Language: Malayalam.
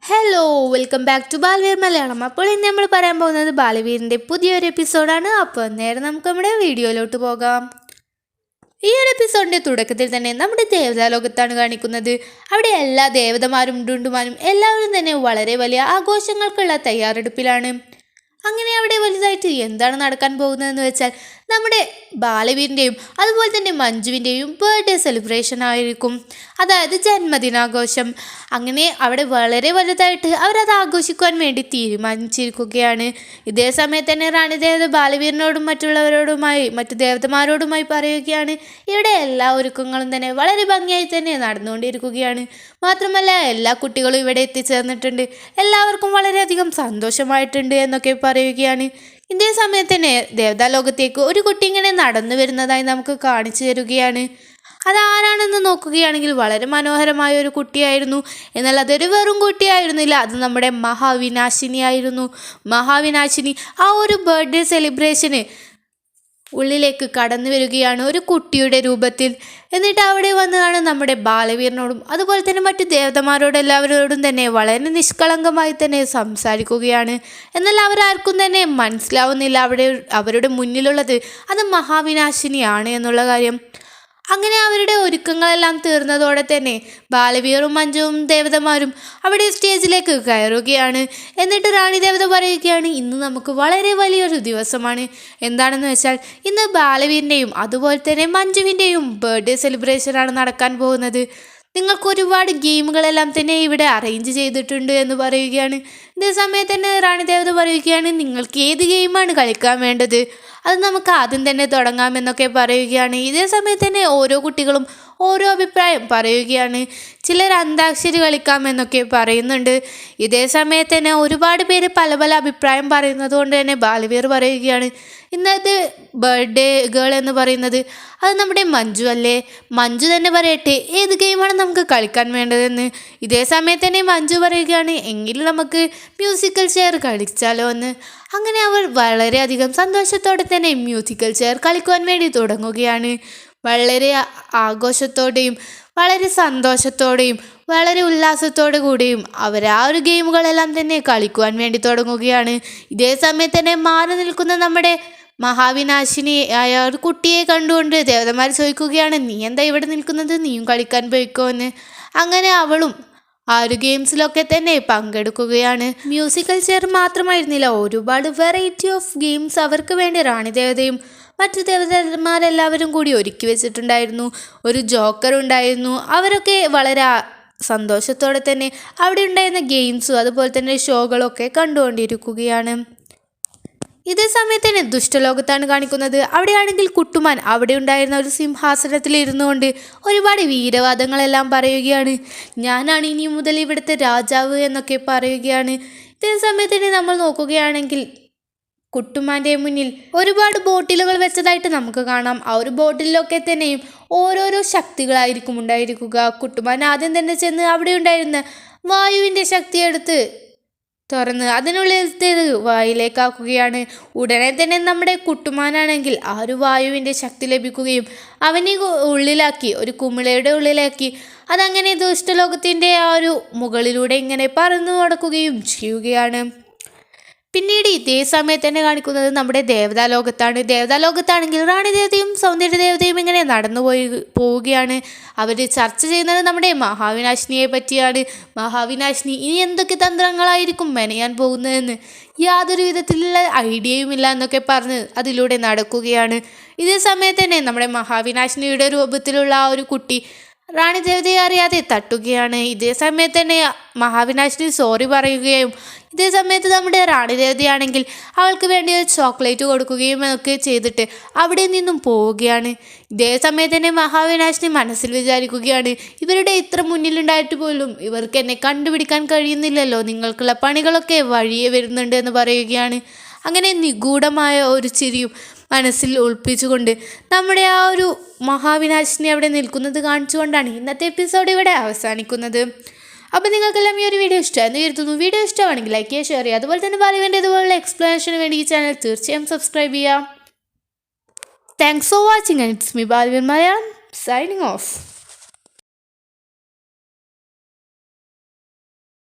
Hello, welcome back to Baalveer Malayalam. അപ്പോൾ ഇന്ന് നമ്മൾ പറയാൻ പോകുന്നത് ബാലവീറിൻ്റെ പുതിയൊരു എപ്പിസോഡാണ്. അപ്പോൾ നേരം നമുക്ക് നമ്മുടെ വീഡിയോയിലോട്ട് പോകാം. ഈ ഒരു എപ്പിസോഡിൻ്റെ തുടക്കത്തിൽ തന്നെ നമ്മുടെ ദേവതാലോകത്താണ് കാണിക്കുന്നത്. അവിടെ എല്ലാ ദേവതമാരും ഡുണ്ടുമാരും എല്ലാവരും തന്നെ വളരെ വലിയ ആഘോഷങ്ങൾക്കുള്ള തയ്യാറെടുപ്പിലാണ്. അങ്ങനെ അവിടെ വലുതായിട്ട് എന്താണ് നടക്കാൻ പോകുന്നതെന്ന് വെച്ചാൽ നമ്മുടെ ബാലവീറിൻ്റെയും അതുപോലെ തന്നെ മഞ്ജുവിൻ്റെയും ബർത്ത്ഡേ സെലിബ്രേഷൻ ആയിരിക്കും, അതായത് ജന്മദിനാഘോഷം. അങ്ങനെ അവിടെ വളരെ വലുതായിട്ട് അവരത് ആഘോഷിക്കുവാൻ വേണ്ടി തീരുമാനിച്ചിരിക്കുകയാണ്. ഇതേ സമയത്ത് തന്നെ റാണി ദേവത ബാലവീറിനോടും മറ്റു ദേവതമാരോടുമായി പറയുകയാണ് ഇവിടെ എല്ലാ ഒരുക്കങ്ങളും തന്നെ വളരെ ഭംഗിയായി തന്നെ നടന്നുകൊണ്ടിരിക്കുകയാണ്. മാത്രമല്ല എല്ലാ കുട്ടികളും ഇവിടെ എത്തിച്ചേർന്നിട്ടുണ്ട്, എല്ലാവർക്കും വളരെയധികം സന്തോഷമായിട്ടുണ്ട് എന്നൊക്കെ പറയുകയാണ്. ഇതേ സമയത്ത് തന്നെ ദേവതാലോകത്തേക്ക് ഒരു കുട്ടി ഇങ്ങനെ നടന്നു വരുന്നതായി നമുക്ക് കാണിച്ചു തരികയാണ്. അതാരാണെന്ന് നോക്കുകയാണെങ്കിൽ വളരെ മനോഹരമായ ഒരു കുട്ടിയായിരുന്നു. എന്നാൽ അതൊരു വെറും കുട്ടിയായിരുന്നില്ല, അത് നമ്മുടെ മഹാവിനാശിനി ആയിരുന്നു. മഹാവിനാശിനി ആ ഒരു ബർത്ത്ഡേ സെലിബ്രേഷന് ഉള്ളിലേക്ക് കടന്നു വരികയാണ് ഒരു കുട്ടിയുടെ രൂപത്തിൽ. എന്നിട്ട് അവിടെ വന്നതാണ് നമ്മുടെ ബാലവീറിനോടും അതുപോലെ തന്നെ മറ്റു ദേവതമാരോടും എല്ലാവരോടും തന്നെ വളരെ നിഷ്കളങ്കമായി തന്നെ സംസാരിക്കുകയാണ്. എന്നാൽ അവരാർക്കും തന്നെ മനസ്സിലാവുന്നില്ല അവരുടെ മുന്നിലുള്ളത് അത് മഹാവിനാശിനിയാണ് എന്നുള്ള കാര്യം. അങ്ങനെ അവരുടെ ഒരുക്കങ്ങളെല്ലാം തീർന്നതോടെ തന്നെ ബാലവീറും മഞ്ജുവും ദേവതമാരും അവിടെ സ്റ്റേജിലേക്ക് കയറുകയാണ്. എന്നിട്ട് റാണി ദേവത പറയുകയാണ് ഇന്ന് നമുക്ക് വളരെ വലിയൊരു ദിവസമാണ്. എന്താണെന്ന് വെച്ചാൽ ഇന്ന് ബാലവീറിൻ്റെയും അതുപോലെ തന്നെ മഞ്ജുവിൻ്റെയും ബർത്ത്ഡേ സെലിബ്രേഷനാണ് നടക്കാൻ പോകുന്നത്. നിങ്ങൾക്ക് ഒരുപാട് ഗെയിമുകളെല്ലാം തന്നെ ഇവിടെ അറേഞ്ച് ചെയ്തിട്ടുണ്ട് എന്ന് പറയുകയാണ്. ഇതേ സമയത്ത് തന്നെ റാണി ദേവത പറയുകയാണ് നിങ്ങൾക്ക് ഏത് ഗെയിമാണ് കളിക്കാൻ വേണ്ടത്, അത് നമുക്ക് ആദ്യം തന്നെ തുടങ്ങാമെന്നൊക്കെ പറയുകയാണ്. ഇതേ സമയത്ത് തന്നെ ഓരോ കുട്ടികളും ഓരോ അഭിപ്രായം പറയുകയാണ്. ചിലർ അന്താക്ഷരി കളിക്കാമെന്നൊക്കെ പറയുന്നുണ്ട്. ഇതേ സമയത്ത് തന്നെ ഒരുപാട് പേര് പല പല അഭിപ്രായം പറയുന്നത് കൊണ്ട് തന്നെ ബാലവീർ പറയുകയാണ് ഇന്നത്തെ ബർത്ത്ഡേ ഗേൾ എന്ന് പറയുന്നത് അത് നമ്മുടെ മഞ്ജു അല്ലേ, മഞ്ജു തന്നെ പറയട്ടെ ഏത് ഗെയിമാണ് നമുക്ക് കളിക്കാൻ വേണ്ടതെന്ന്. ഇതേ സമയത്ത് തന്നെ മഞ്ജു പറയുകയാണ് എങ്കിലും നമുക്ക് മ്യൂസിക്കൽ ചെയർ കളിച്ചാലോ എന്ന്. അങ്ങനെ അവർ വളരെയധികം സന്തോഷത്തോടെ തന്നെ മ്യൂസിക്കൽ ചെയർ കളിക്കുവാൻ വേണ്ടി തുടങ്ങുകയാണ്. വളരെ ആഘോഷത്തോടെയും വളരെ സന്തോഷത്തോടെയും വളരെ ഉല്ലാസത്തോടു കൂടിയും അവർ ആ ഒരു ഗെയിമുകളെല്ലാം തന്നെ കളിക്കുവാൻ വേണ്ടി തുടങ്ങുകയാണ്. ഇതേ സമയത്ത് തന്നെ മാറി നിൽക്കുന്ന നമ്മുടെ മഹാവിനാശിനി ആയ ഒരു കുട്ടിയെ കണ്ടുകൊണ്ട് ദേവതമാർ ചോദിക്കുകയാണ് നീ എന്താ ഇവിടെ നിൽക്കുന്നത്, നീയും കളിക്കാൻ പോയിക്കോ എന്ന്. അങ്ങനെ അവളും ആ ഒരു ഗെയിംസിലൊക്കെ തന്നെ പങ്കെടുക്കുകയാണ്. മ്യൂസിക്കൽ ചെയർ മാത്രമായിരുന്നില്ല, ഒരുപാട് വെറൈറ്റി ഓഫ് ഗെയിംസ് അവർക്ക് വേണ്ടി റാണി ദേവതയും മറ്റു ദേവതന്മാരെല്ലാവരും കൂടി ഒരുക്കി വെച്ചിട്ടുണ്ടായിരുന്നു. ഒരു ജോക്കർ ഉണ്ടായിരുന്നു. അവരൊക്കെ വളരെ സന്തോഷത്തോടെ തന്നെ അവിടെ ഉണ്ടായിരുന്ന ഗെയിംസും അതുപോലെ തന്നെ ഷോകളൊക്കെ കണ്ടുകൊണ്ടിരിക്കുകയാണ്. ഇതേ സമയത്ത് തന്നെ ദുഷ്ടലോകത്താണ് കാണിക്കുന്നത്. അവിടെയാണെങ്കിൽ കുട്ടുമാൻ അവിടെ ഉണ്ടായിരുന്ന ഒരു സിംഹാസനത്തിൽ ഇരുന്നു കൊണ്ട് ഒരുപാട് വീരവാദങ്ങളെല്ലാം പറയുകയാണ്. ഞാനാണ് ഇനി മുതൽ ഇവിടുത്തെ രാജാവ് എന്നൊക്കെ പറയുകയാണ്. ഇതേ സമയത്ത് തന്നെ നമ്മൾ നോക്കുകയാണെങ്കിൽ കുട്ടുമാൻ്റെ മുന്നിൽ ഒരുപാട് ബോട്ടിലുകൾ വെച്ചതായിട്ട് നമുക്ക് കാണാം. ആ ഒരു ബോട്ടിലൊക്കെ തന്നെയും ഓരോരോ ശക്തികളായിരിക്കും ഉണ്ടായിരിക്കുക. കുട്ടുമാൻ ആദ്യം തന്നെ ചെന്ന് അവിടെ ഉണ്ടായിരുന്ന വായുവിൻ്റെ ശക്തിയെടുത്ത് തുറന്ന് അതിനുള്ളിലത്തേത് വായിലേക്കാക്കുകയാണ്. ഉടനെ തന്നെ നമ്മുടെ കുട്ടുമാനാണെങ്കിൽ ആ ഒരു വായുവിൻ്റെ ശക്തി ലഭിക്കുകയും അവനെ ഉള്ളിലാക്കി ഒരു കുമിളയുടെ ഉള്ളിലാക്കി അതങ്ങനെ ദുഷ്ടലോകത്തിൻ്റെ ആ ഒരു മുകളിലൂടെ ഇങ്ങനെ പറന്നു നടക്കുകയും ചെയ്യുകയാണ്. പിന്നീട് ഇതേ സമയത്ത് തന്നെ കാണിക്കുന്നത് നമ്മുടെ ദേവതാലോകത്താണ്. ദേവതാലോകത്താണെങ്കിൽ റാണി ദേവതയും സൗന്ദര്യ ദേവതയും ഇങ്ങനെ പോവുകയാണ്. അവർ ചർച്ച ചെയ്യുന്നത് നമ്മുടെ മഹാവിനാശിനിയെ പറ്റിയാണ്. മഹാവിനാശിനി ഇനി എന്തൊക്കെ തന്ത്രങ്ങളായിരിക്കും മെനയാൻ പോകുന്നതെന്ന് യാതൊരു വിധത്തിലുള്ള ഐഡിയയുമില്ല എന്നൊക്കെ പറഞ്ഞ് അതിലൂടെ നടക്കുകയാണ്. ഇതേ സമയത്ത് തന്നെ നമ്മുടെ മഹാവിനാശിനിയുടെ രൂപത്തിലുള്ള ആ ഒരു കുട്ടി റാണി ദേവതയെ അറിയാതെ തട്ടുകയാണ്. ഇതേ സമയത്ത് തന്നെ മഹാവിനാശിനി സോറി പറയുകയും ഇതേ സമയത്ത് നമ്മുടെ റാണി ദേവതയാണെങ്കിൽ അവൾക്ക് വേണ്ടി ഒരു ചോക്ലേറ്റ് കൊടുക്കുകയും ഒക്കെ ചെയ്തിട്ട് അവിടെ നിന്നും പോവുകയാണ്. ഇതേ സമയത്ത് തന്നെ മഹാവിനാശിനി മനസ്സിൽ വിചാരിക്കുകയാണ് ഇവരുടെ ഇത്ര മുന്നിലുണ്ടായിട്ട് പോലും ഇവർക്ക് എന്നെ കണ്ടുപിടിക്കാൻ കഴിയുന്നില്ലല്ലോ, നിങ്ങൾക്കുള്ള പണികളൊക്കെ വഴിയെ വരുന്നുണ്ട് എന്ന് പറയുകയാണ്. അങ്ങനെ നിഗൂഢമായ ഒരു ചിരിയും മനസ്സിൽ ഒളിപ്പിച്ചുകൊണ്ട് നമ്മുടെ ആ ഒരു മഹാവിനാശിനി അവിടെ നിൽക്കുന്നത് കാണിച്ചുകൊണ്ടാണ് ഇന്നത്തെ എപ്പിസോഡ് ഇവിടെ അവസാനിക്കുന്നത്. അപ്പോൾ നിങ്ങൾക്കെല്ലാം ഈ ഒരു വീഡിയോ ഇഷ്ടമായെന്ന് കരുതുന്നു. വീഡിയോ ഇഷ്ടമാണെങ്കിൽ ലൈക്ക് ചെയ്യുക, ഷെയർ ചെയ്യുക. അതുപോലെ തന്നെ ബാലവീറിൻ്റെ ഇതുപോലുള്ള എക്സ്പ്ലനേഷന് വേണ്ടി ഈ ചാനൽ തീർച്ചയായും സബ്സ്ക്രൈബ് ചെയ്യാം. Thanks for watching and it's me Baalveer Malayalam signing off.